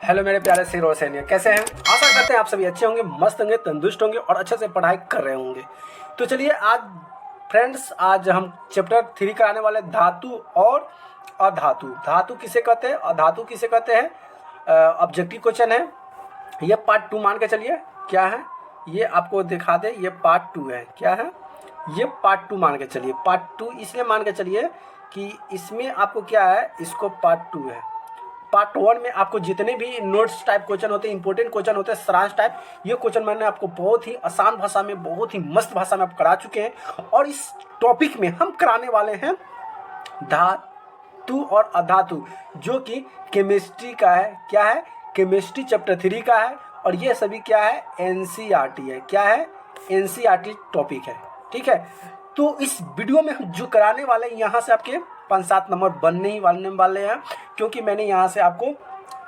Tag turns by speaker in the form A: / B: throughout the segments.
A: Hello मेरे प्यारे सिर और सैनिक, कैसे हैं? आशा करते हैं आप सभी अच्छे होंगे, मस्त होंगे, तंदुरुस्त होंगे और अच्छे से पढ़ाई कर रहे होंगे। तो चलिए आज फ्रेंड्स, आज हम चैप्टर 3 का आने वाले धातु और अधातु। धातु किसे कहते हैं, अधातु किसे कहते हैं, ऑब्जेक्टिव क्वेश्चन है। ये पार्ट 2 मान के चलिए। क्या है ये आपको दिखा दे, ये पार्ट 2 है। क्या है ये पार्ट 2 मान के चलिए। पार्ट 2 इसलिए मान के चलिए कि इसमें आपको क्या है, इसको पार्ट 2 है। पार्ट 1 में आपको जितने भी नोट्स टाइप क्वेश्चन होते हैं, इंपॉर्टेंट क्वेश्चन होते हैं, सारांश टाइप, ये क्वेश्चन मैंने आपको बहुत ही आसान भाषा में, बहुत ही मस्त भाषा में आप करा चुके हैं। और इस टॉपिक में हम कराने वाले हैं धातु और अधातु, जो कि केमिस्ट्री का है। क्या है? केमिस्ट्री चैप्टर 3 का है। और ये सभी क्या है, एनसीईआरटी है। क्या है? एनसीईआरटी टॉपिक है। ठीक है, तो इस वीडियो में हम जो कराने वाले हैं, यहाँ से आपके 5-7 नंबर बनने ही वाले हैं, क्योंकि मैंने यहाँ से आपको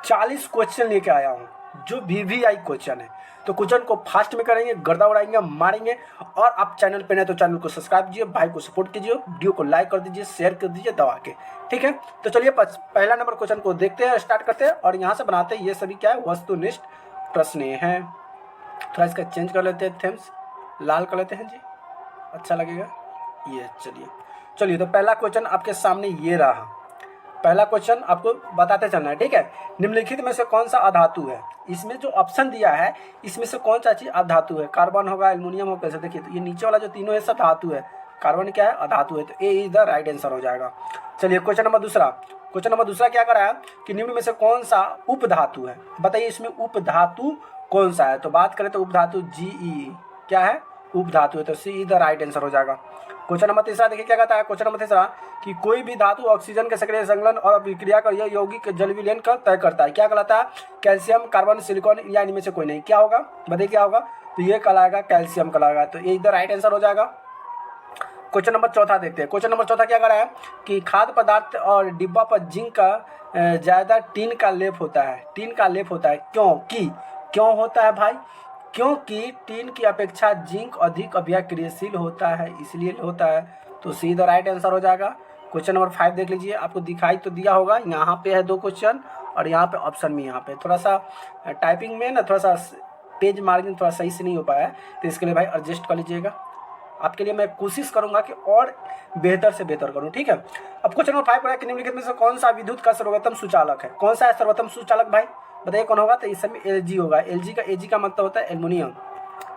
A: 40 क्वेश्चन लेके आया हूँ, जो वीवीआई क्वेश्चन है। तो क्वेश्चन को फास्ट में करेंगे, गर्दा उड़ाएंगे, मारेंगे। और आप चैनल पे नए तो चैनल को सब्सक्राइब कीजिए, भाई को सपोर्ट कीजिए, वीडियो को लाइक कर दीजिए, शेयर कर दीजिए दबा के। ठीक है, तो चलिए पहला नंबर क्वेश्चन को देखते हैं, स्टार्ट करते हैं। और यहाँ से बनाते हैं, ये सभी क्या है, वस्तुनिष्ठ प्रश्न हैं। थोड़ा इसका चेंज कर लेते हैं, थीम्स लाल कर लेते हैं जी, अच्छा लगेगा ये। चलिए तो पहला क्वेश्चन आपके सामने ये रहा। पहला क्वेश्चन आपको बताते चलना है। ठीक है, निम्नलिखित में से कौन सा अधातु है? इसमें जो ऑप्शन दिया है, इसमें से कौन सा चीज अधातु है? कार्बन होगा, एल्युमिनियम होगा। कैसे? देखिए तो ये नीचे वाला जो तीनों है सब धातु है, कार्बन क्या है, अधातु है। तो ए इज द राइट आंसर हो जाएगा। चलिए क्वेश्चन नंबर दूसरा। क्वेश्चन नंबर दूसरा क्या करा है कि निम्न में से कौन सा उपधातु है? बताइए इसमें उपधातु कौन सा है? तो बात करें तो उपधातु जी क्या है, उपधातु है। तो सी इज द राइट आंसर हो जाएगा। क्वेश्चन नंबर तीसरा देखिए क्या कहता है। क्वेश्चन नंबर तीसरा कि कोई भी धातु ऑक्सीजन के सक्रिय संलयन और अभिक्रिया कर यह यौगिक जल विलयन का तय करता है। क्या कहलाता है? कैल्शियम, कार्बन, सिलिकॉन या इनमें से कोई नहीं। क्या होगा बताइए, क्या होगा? तो ये कहलाएगा कैल्शियम कहलाएगा। तो ये इधर राइट आंसर हो जाएगा। क्वेश्चन नंबर चौथा देखते हैं। क्वेश्चन नंबर चौथा क्या करा है कि खाद्य पदार्थ और डिब्बा पर जिंक का ज्यादा टीन का लेप होता है। टीन का लेप होता है क्यों होता है भाई? क्योंकि टीन की अपेक्षा जिंक अधिक अभिक्रियाशील होता है, इसलिए होता है। तो सीधा राइट आंसर हो जाएगा। क्वेश्चन नंबर 5 देख लीजिए, आपको दिखाई तो दिया होगा, यहाँ पे है 2 क्वेश्चन और यहाँ पे ऑप्शन में, यहाँ पे थोड़ा सा टाइपिंग में ना थोड़ा सा पेज मार्जिन थोड़ा सही से नहीं हो पाया है, तो इसके लिए भाई एडजस्ट कर लीजिएगा। आपके लिए मैं कोशिश करूंगा कि और बेहतर से बेहतर करूं। ठीक है, अब क्वेश्चन नंबर 5 पर है कि निम्नलिखित में से कौन सा विद्युत का सर्वोत्तम सुचालक है? कौन सा है सर्वोत्तम सुचालक भाई? बताइए कौन होगा? तो इस समय एलजी होगा। एजी का मतलब होता है एल्युमिनियम।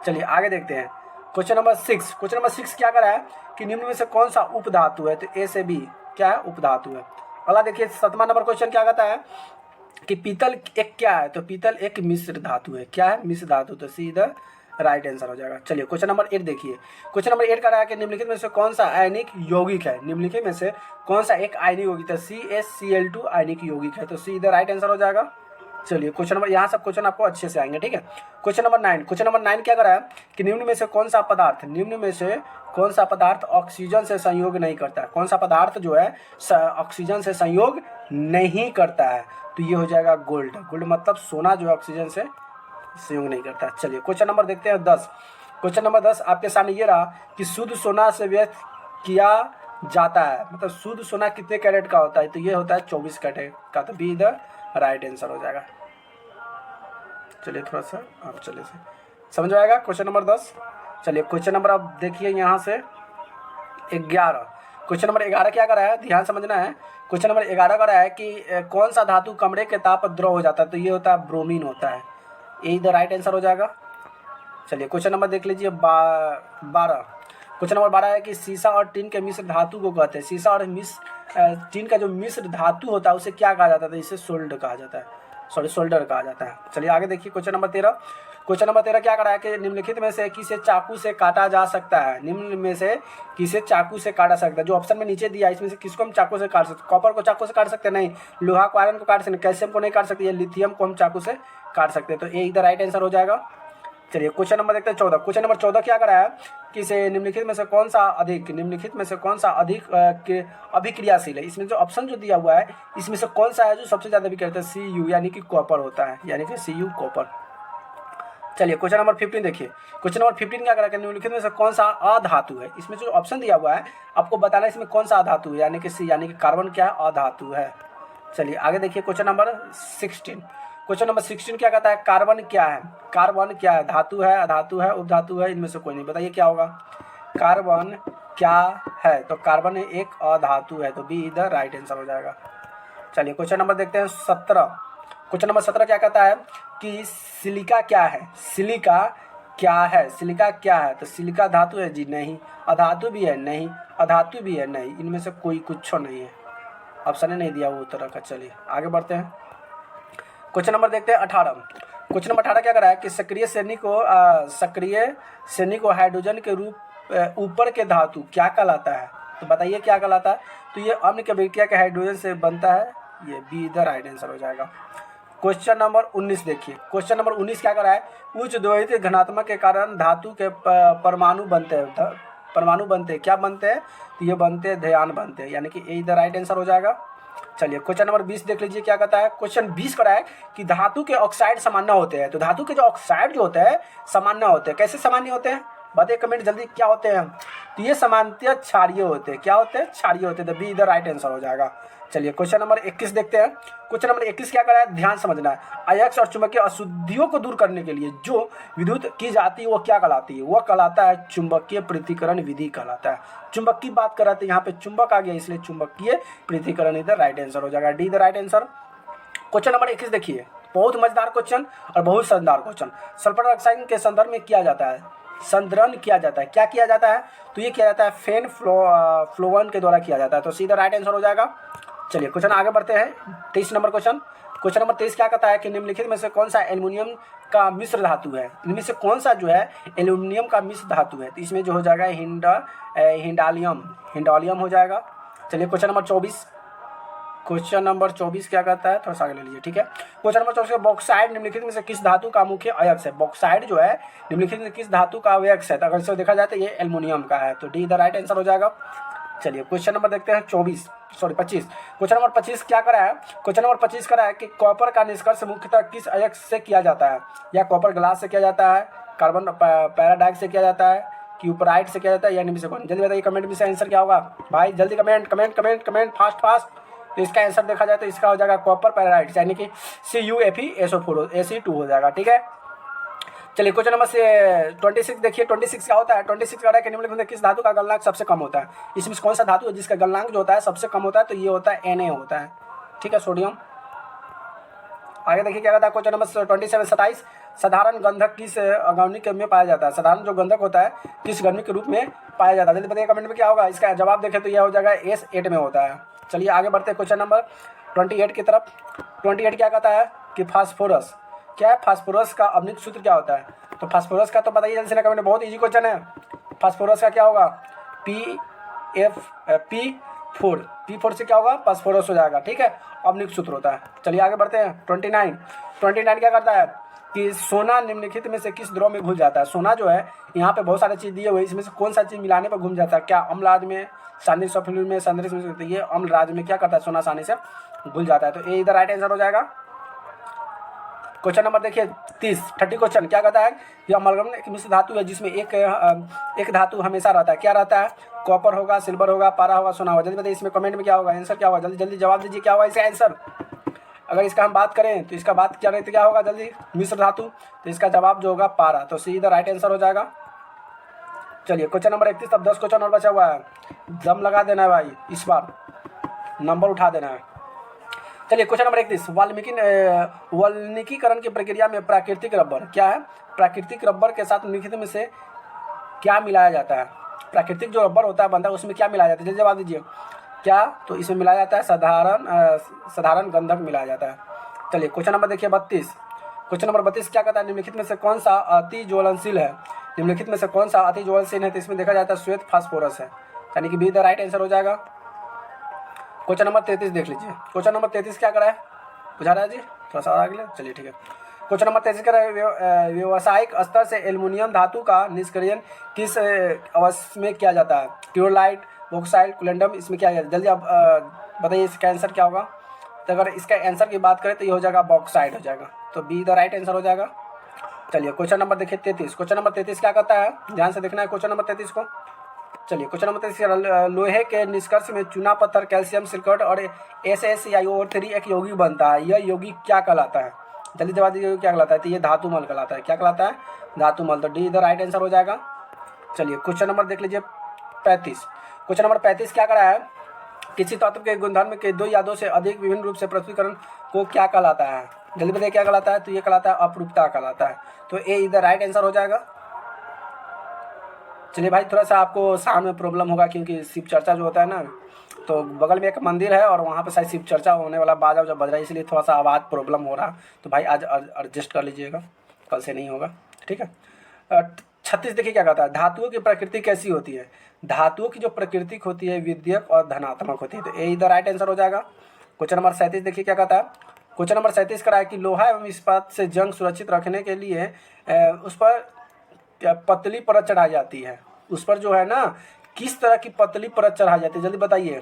A: चलिए आगे देखते हैं। Question number 6। क्वेश्चन नंबर 6 क्या करा है कि निम्न में से कौन सा उपधातु है? तो ए से बी क्या है, उपधातु है। अगला देखिए 7वां नंबर क्वेश्चन क्या कहता है कि पीतल एक क्या है? तो पीतल एक मिश्र धातु है। क्या है? मिश्र धातु। तो सीधा राइट आंसर हो जाएगा। चलिए क्वेश्चन नंबर 8 देखिए। क्वेश्चन नंबर 8 का रहा है कि निम्नलिखित में से कौन सा आयनिक यौगिक है? निम्नलिखित में से कौन सा एक आयनिक यौगिक है? CaCl2 आयनिक यौगिक है। तो सी इधर राइट आंसर हो जाएगा। चलिए क्वेश्चन नंबर, यहाँ सब क्वेश्चन आपको अच्छे से आएंगे। ठीक है, क्वेश्चन नंबर 9। क्वेश्चन नंबर 9 क्या करा है कि निम्न में से कौन सा पदार्थ, निम्न में से कौन सा पदार्थ ऑक्सीजन से संयोग नहीं करता है? कौन सा पदार्थ जो है ऑक्सीजन से संयोग नहीं करता है? तो ये हो जाएगा गोल्ड। गोल्ड मतलब सोना जो है ऑक्सीजन से संयोग नहीं करता। चलिए क्वेश्चन नंबर देखते हैं 10। क्वेश्चन नंबर 10 आपके सामने ये रहा कि शुद्ध सोना से व्यक्त किया जाता है, मतलब शुद्ध सोना कितने कैरेट का होता है? तो ये होता है 24 कैरेट का। तो बी इधर राइट आंसर हो जाएगा। चलिए थोड़ा सा आप चलिए से समझ आएगा क्वेश्चन नंबर 10। चलिए क्वेश्चन नंबर आप देखिए यहाँ से 11। क्वेश्चन नंबर 11 क्या कर रहा है, ध्यान समझना है। क्वेश्चन नंबर 11 का रहा है कि कौन सा धातु कमरे के ताप पर द्रव हो जाता है? तो ये होता है ब्रोमीन होता है। ये इधर राइट आंसर हो जाएगा। चलिए क्वेश्चन नंबर देख लीजिए 12। क्वेश्चन नंबर 12 है कि सीसा और टीन के मिश्र धातु को कहते हैं। सीसा और टीन का जो मिश्र धातु होता है उसे क्या कहा जाता है? तो इसे सोल्डर कहा जाता है, सोल्डर कहा जाता है। चलिए आगे देखिए क्वेश्चन नंबर 13। क्वेश्चन नंबर 13 क्या करा है कि निम्नलिखित में से किसे चाकू से काटा जा सकता है? निम्न में से किसे चाकू से काटा सकता है? जो ऑप्शन में नीचे दिया है इसमें से किसको हम चाकू से काट सकते? कॉपर को चाकू से काट सकते हैं? नहीं। लोहा को, आयरन को काट सकते हैं? कैल्शियम को नहीं काट सकते। लिथियम को हम चाकू से काट सकते हैं। तो ये इधर राइट आंसर हो जाएगा। चलिए क्वेश्चन नंबर देखते हैं 14। क्वेश्चन नंबर 14 क्या करा है कि से निम्नलिखित में से कौन सा अधिक अभिक्रियाशील है? इसमें जो ऑप्शन जो दिया हुआ है इसमें से कौन सा है जो सबसे ज्यादा अभिक्रिया है? Cu यानी कि कॉपर होता है, यानी कि Cu कॉपर। चलिए क्वेश्चन नंबर 15 देखिए। क्वेश्चन नंबर 15 क्या करा कि निम्नलिखित में से कौन सा अधातु है? इसमें जो ऑप्शन दिया हुआ है आपको बताना है इसमें कौन सा अधातु है, यानी कि सी यानी कि कार्बन क्या है, अधातु है। चलिए आगे देखिए क्वेश्चन नंबर 16। क्वेश्चन नंबर 16 क्या कहता है, कार्बन क्या है, कार्बन क्या है, धातु है, अधातु है, उपधातु है, इनमें से कोई नहीं, बताइए क्या होगा, कार्बन क्या है, तो कार्बन एक अधातु है, तो बी इधर राइट आंसर हो जाएगा। चलिए क्वेश्चन नंबर देखते हैं 17। क्वेश्चन नंबर 17 क्या कहता है कि सिलिका क्या है, सिलिका क्या है, सिलिका क्या है, तो सिलिका धातु है जी, नहीं, अधातु भी है नहीं, अधातु भी है नहीं, इनमें से कोई कुछ नहीं है, ऑप्शन नहीं दिया वो तरह का। चलिए आगे बढ़ते हैं, क्वेश्चन नंबर देखते हैं 18। क्वेश्चन नंबर 18 क्या कर रहा है कि सक्रिय श्रेणी को हाइड्रोजन के रूप ऊपर के धातु क्या कहलाता है, तो बताइए क्या कहलाता है, तो ये अम्ल के अभिक्रिया के हाइड्रोजन से बनता है, ये बी इधर राइट आंसर हो जाएगा। क्वेश्चन नंबर 19 देखिए, क्वेश्चन नंबर 19 क्या कर रहा है, उच्च द्वैत घनात्मक के कारण धातु के परमाणु बनते हैं, परमाणु बनते हैं, क्या बनते हैं, तो ये बनते हैं ध्यान बनते हैं, यानी कि ए इधर राइट आंसर हो जाएगा। चलिए क्वेश्चन नंबर 20 देख लीजिए क्या कहता है, क्वेश्चन 20 कर रहा है कि धातु के ऑक्साइड सामान्य होते हैं, तो धातु के जो ऑक्साइड जो होते हैं सामान्य होते हैं, कैसे सामान्य होते हैं, बताइए कमेंट जल्दी, क्या होते हैं, तो ये सामान्यतः क्षारीय होते हैं, क्या होते हैं, क्षारीय होते हैं, तो बी इधर राइट आंसर हो जाएगा। चलिए क्वेश्चन नंबर 21 देखते हैं, क्वेश्चन नंबर 21 क्या कर रहा है, ध्यान समझना है, अयस्क और चुंबकीय अशुद्धियों को दूर करने के लिए जो विद्युत की जाती है वो क्या कहलाती है, वो कहलाता है चुंबकीय पृथक्करण विधि कहलाता है, चुंबक की बात कर रहे थे, यहाँ पे चुंबक आ गया इसलिए चुंबकीय पृथक्करण इधर राइट आंसर हो जाएगा, डी इधर राइट आंसर। क्वेश्चन नंबर 21 देखिए, बहुत मजेदार क्वेश्चन और बहुत शानदार क्वेश्चन, सल्फर डाइऑक्साइड के संदर्भ में किया जाता है, संद्रण किया जाता है, क्या किया जाता है, तो ये किया जाता है फेन फ्लोवन के द्वारा किया जाता है, तो सीधा राइट आंसर हो जाएगा। चलिए क्वेश्चन आगे बढ़ते हैं, 23 नंबर क्वेश्चन, क्वेश्चन नंबर 23 क्या कहता है कि निम्नलिखित में से कौन सा एल्युमिनियम का मिश्र धातु है, इनमें से कौन सा जो है एल्युमिनियम का मिश्र धातु है, तो इसमें जो हो जाएगा हिंडालियम हो जाएगा। चलिए क्वेश्चन नंबर 24, क्वेश्चन नंबर 24 क्या कहता है, थोड़ा सा आगे ले लीजिए, ठीक है। क्वेश्चन नंबर 24, बॉक्साइड निम्नलिखित में से किस धातु का मुख्य अयस्क है, बॉक्साइड जो है निम्नलिखित में किस धातु का अयस्क है, तो अगर इसे देखा जाए तो ये एल्युमिनियम का है, तो डी द राइट आंसर हो जाएगा। चलिए क्वेश्चन नंबर देखते हैं 25, क्वेश्चन नंबर 25 क्या करा है, क्वेश्चन नंबर 25 करा है कि कॉपर का निष्कर्ष मुख्यतः किस अयस्क से किया जाता है, या कॉपर ग्लास से किया जाता है, कार्बन पैराडाइट से किया जाता है, क्यूपराइट से किया जाता है, या इनमें से कौन, जल्दी बताइए कमेंट में से आंसर क्या होगा भाई, जल्दी कमेंट फास्ट। तो इसका आंसर देखा जाए तो इसका हो जाएगा कॉपर पैराडाइट, यानी कि CuFeSO4 Ac2 हो जाएगा, ठीक है। चलिए क्वेश्चन नंबर 26 देखिए, 26 क्या होता है, 26 कह रहा है कि निम्नलिखित में किस धातु का गलनांक सबसे कम होता है, इसमें कौन सा धातु है जिसका गलनांक जो होता है सबसे कम होता है, तो ये होता है Na होता है, ठीक है, सोडियम। आगे देखिए क्या कहता है, क्वेश्चन नंबर 27 साधारण गंधक किस अगौनिक में पाया जाता है, साधारण जो गंधक होता है किस गंधक के रूप में पाया जाता है, जल्दी बताइए कमेंट में क्या होगा, इसका जवाब देखें तो यह हो जाएगा S8 में होता है। चलिए आगे बढ़ते हैं क्वेश्चन नंबर 28 की तरफ। 28 क्या कहता है कि फास्फोरस क्या है, फास्फोरस का अवनिक सूत्र क्या होता है, तो फास्फोरस का तो बताइए जल्दी से ना कमेंट, बहुत इजी क्वेश्चन है, फास्फोरस का क्या होगा P4 से क्या होगा फास्फोरस हो जाएगा, ठीक है, अवनिक सूत्र होता है। चलिए आगे बढ़ते हैं 29 क्या करता है कि सोना निम्नलिखित में से किस द्रव में घुल जाता है, सोना जो है यहाँ पे बहुत सारी चीज़ दिए हुए, इसमें से कौन सा चीज़ मिलाने पर घुल जाता है, क्या अम्लराज में, सानिध्य सल्फ्यूरिक में, संदर्भ में, ये अम्लराज में क्या करता है सोना आसानी से घुल जाता है, तो ये इधर राइट आंसर हो जाएगा। क्वेश्चन नंबर देखिए 30 क्वेश्चन क्या कहता है, यह अमलगम एक मिश्र धातु है जिसमें एक धातु हमेशा रहता है, क्या रहता है, कॉपर होगा, सिल्वर होगा, पारा होगा, सोना होगा, जल्दी बताइए इसमें कमेंट में क्या होगा, आंसर क्या होगा, जल्दी जवाब दीजिए क्या होगा इसका आंसर। अगर इसका हम बात करें तो इसका बात क्या रहती क्या होगा, जल्दी मिश्र धातु, तो इसका जवाब जो होगा पारा, तो सीधा राइट आंसर हो जाएगा। चलिए क्वेश्चन नंबर 31, अब 10 क्वेश्चन और बचा हुआ है, दम लगा देना है भाई, इस बार नंबर उठा देना है। चलिए क्वेश्चन नंबर 31, वाल्मीकीकरण की प्रक्रिया में प्राकृतिक रबर क्या है, प्राकृतिक रबर के साथ निम्नलिखित में से क्या मिलाया जाता है, प्राकृतिक जो रबर होता है बनता है उसमें क्या मिलाया जाता है, जल्दी जवाब दीजिए क्या, तो इसमें मिलाया जाता है साधारण गंधक मिलाया जाता है। चलिए क्वेश्चन नंबर देखिए 32, क्वेश्चन नंबर 32 क्या कहता है, निम्नलिखित में से कौन सा अति ज्वलनशील है, निम्नलिखित में से कौन सा अति ज्वलनशील है, तो इसमें देखा जाता है श्वेत फास्फोरस है, यानी कि बी द राइट आंसर हो जाएगा। क्वेश्चन नंबर 33 देख लीजिए, क्वेश्चन नंबर 33 क्या करा है, बुझा रहा है जी, थोड़ा सा और आगे, चलिए ठीक है। क्वेश्चन नंबर 33 कह रहा है व्यावसायिक स्तर से एल्युमिनियम धातु का निष्क्रियण किस अवस्था में किया जाता है, ट्यूरलाइट, बॉक्साइड, कुलेंडम, इसमें क्या है, जल्दी आप बताइए इसका आंसर क्या होगा, तो अगर इसका आंसर की बात करें तो ये हो जाएगा बॉक्साइड हो जाएगा, तो बी द राइट आंसर हो जाएगा। चलिए क्वेश्चन नंबर देखिए 33, क्वेश्चन नंबर 33 क्या कहता है, ध्यान से देखना है क्वेश्चन नंबर 33 को। चलिए क्वेश्चन नंबर 33, लोहे के निष्कर्ष में चूना पत्थर, कैल्शियम सिलिकेट और SaCiO3 एक यौगिक बनता है, यह यौगिक क्या कहलाता है, जल्दी जवाब दीजिए क्या कहलाता है? तो ये धातु मल कहलाता है। क्या कहलाता है? धातु मल। तो डी इधर राइट आंसर हो जाएगा। चलिए क्वेश्चन नंबर देख लीजिए 35। क्वेश्चन नंबर 35 क्या करा है? किसी तत्व के गुणधर्म के दो या दो से अधिक विभिन्न रूप से प्रस्तुतिकरण को क्या कहलाता है? जल्दी बताइए क्या कहलाता है? तो ये कहलाता है अपरूपता कहलाता है। तो ए इधर राइट आंसर हो जाएगा। चलिए भाई थोड़ा सा आपको साउंड में प्रॉब्लम होगा क्योंकि शिव चर्चा जो होता है ना, तो बगल में एक मंदिर है और वहाँ पे शायद शिव चर्चा होने वाला बाजा जब बज रहा है, इसलिए थोड़ा सा आवाज़ प्रॉब्लम हो रहा। तो भाई आज एडजस्ट कर लीजिएगा, कल से नहीं होगा, ठीक है। 36 देखिए क्या कहता है? धातुओं की प्रकृति कैसी होती है? धातुओं की जो प्रकृति होती है विद्युत और धनात्मक होती है। तो ए इधर राइट आंसर हो जाएगा। क्वेश्चन नंबर 37 देखिए क्या कहता है? क्वेश्चन नंबर 37 करा है कि लोहा एवं इस्पात से जंग सुरक्षित रखने के लिए उस पर पतली परत चढ़ाई जाती है। उस पर जो है ना किस तरह की पतली परत चढ़ाई जाती है? जल्दी बताइए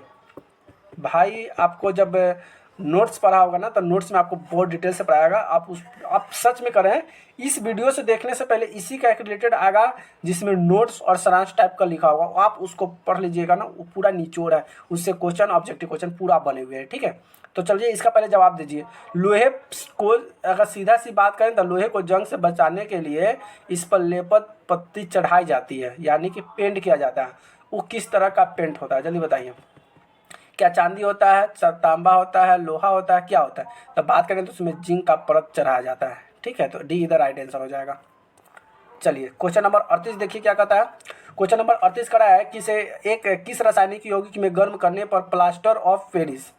A: भाई। आपको जब नोट्स पढ़ा होगा ना तो नोट्स में आपको बहुत डिटेल से पढ़ाएगा। आप सच में करें, इस वीडियो से देखने से पहले इसी का एक रिलेटेड आएगा जिसमें नोट्स और सारांश टाइप का लिखा होगा, आप उसको पढ़ लीजिएगा ना, वो पूरा निचोड़ है, उससे क्वेश्चन ऑब्जेक्टिव क्वेश्चन पूरा बने हुए हैं, ठीक है। तो चलिए इसका पहले जवाब दीजिए। लोहे को अगर सीधा सी बात करें तो लोहे को जंग से बचाने के लिए इस पर लेपत पत्ती चढ़ाई जाती है, यानी कि पेंट किया जाता है। वो किस तरह का पेंट होता है? जल्दी बताइए। क्या चांदी होता है, तांबा होता है, लोहा होता है, क्या होता है? तो बात करें तो उसमें जिंक का परत चढ़ाया जाता है, ठीक है। तो डी इधर राइट आंसर हो जाएगा। चलिए क्वेश्चन नंबर 38 देखिए क्या कहता है? क्वेश्चन नंबर 38 करा है कि से एक किस रासायनिक यौगिक में गर्म करने पर प्लास्टर ऑफ पेरिस,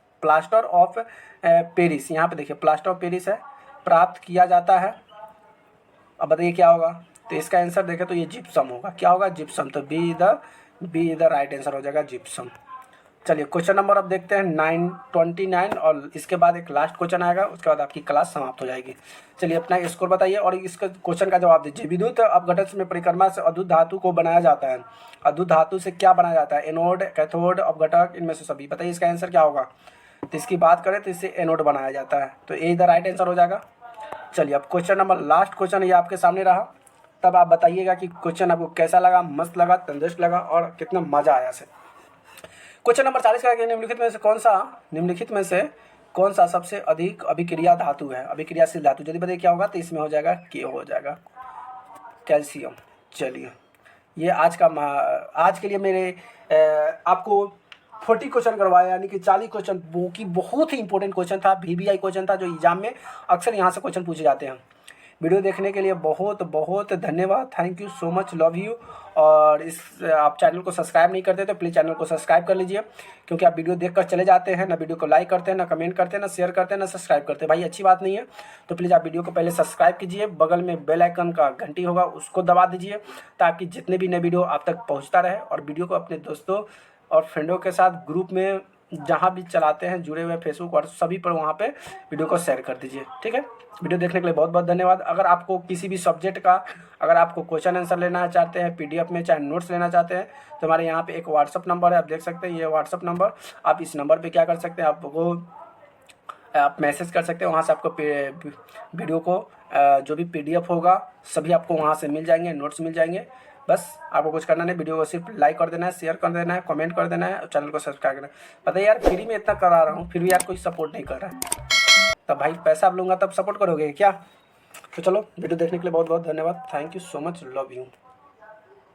A: यहाँ पे देखिए प्लास्टर ऑफ पेरिस है, प्राप्त किया जाता है। अब बताइए क्या होगा? तो इसका आंसर देखें तो ये जिप्सम होगा। क्या होगा? जिप्सम। तो बी इधर राइट आंसर हो जाएगा, जिप्सम। चलिए क्वेश्चन नंबर अब देखते हैं 29 और इसके बाद एक लास्ट क्वेश्चन आएगा, उसके बाद आपकी क्लास समाप्त हो जाएगी। चलिए अपना स्कोर बताइए और इसका क्वेश्चन का जवाब दीजिए। विद्युत अपघटन में परिक्रमा से अद्भुत धातु को बनाया जाता है। अद्भुत धातु से क्या बनाया जाता है? एनोड, कैथोड, अपघटक, इनमें से सभी। बताइए इसका आंसर क्या होगा? तो इसकी बात करें तो इससे एनोड बनाया जाता है। तो ए इधर राइट आंसर हो जाएगा। चलिए अब क्वेश्चन नंबर लास्ट क्वेश्चन ये आपके सामने रहा। तब आप बताइएगा कि क्वेश्चन आपको कैसा लगा, मस्त लगा, तंदुरुस्त लगा और कितना मजा आया से। क्वेश्चन नंबर 40 का निम्नलिखित में से कौन सा सबसे अधिक अभिक्रिया धातु है, अभिक्रियाशील धातु? यदि बताइए क्या होगा? तो इसमें हो जाएगा के हो जाएगा, कैल्शियम। चलिए ये आज के लिए मेरे आपको 40 क्वेश्चन करवाया, यानी कि 40 क्वेश्चन, वो की बहुत ही इंपॉर्टेंट क्वेश्चन था, VBI क्वेश्चन था, जो एग्जाम में अक्सर यहाँ से क्वेश्चन पूछे जाते हैं। वीडियो देखने के लिए बहुत बहुत धन्यवाद। Thank you so much, love you. और आप चैनल को सब्सक्राइब नहीं करते तो प्लीज़ चैनल को सब्सक्राइब कर लीजिए, क्योंकि आप वीडियो देखकर चले जाते हैं, ना वीडियो को लाइक करते हैं, ना कमेंट करते हैं, ना शेयर करते हैं, ना सब्सक्राइब करते हैं। भाई अच्छी बात नहीं है। तो प्लीज़ आप वीडियो को पहले सब्सक्राइब कीजिए, बगल में बेल आइकन का घंटी होगा उसको दबा दीजिए, ताकि जितने भी नए वीडियो आप तक पहुँचता रहे। और वीडियो को अपने दोस्तों और फ्रेंडों के साथ ग्रुप में जहाँ भी चलाते हैं जुड़े हुए फेसबुक और सभी पर वहाँ पे वीडियो को शेयर कर दीजिए, ठीक है। वीडियो देखने के लिए बहुत बहुत धन्यवाद। अगर आपको किसी भी सब्जेक्ट का अगर आपको क्वेश्चन आंसर लेना चाहते हैं PDF में, चाहे नोट्स लेना चाहते हैं, तो हमारे यहाँ पे एक व्हाट्सअप नंबर है, आप देख सकते हैं ये व्हाट्सअप नंबर। आप इस नंबर पे क्या कर सकते हैं, आप मैसेज कर सकते हैं, वहाँ से आपको वीडियो को जो भी PDF होगा सभी आपको वहाँ से मिल जाएंगे, नोट्स मिल जाएंगे। बस आपको कुछ करना नहीं, वीडियो को सिर्फ लाइक कर देना है, शेयर कर देना है, कमेंट कर देना है और चैनल को सब्सक्राइब करना है। पता है यार फ्री में इतना करा रहा हूँ, फिर भी यार कोई सपोर्ट नहीं कर रहा है। तब भाई पैसा आप लूँगा तब सपोर्ट करोगे क्या? तो चलो वीडियो देखने के लिए बहुत बहुत धन्यवाद। Thank you so much, love you.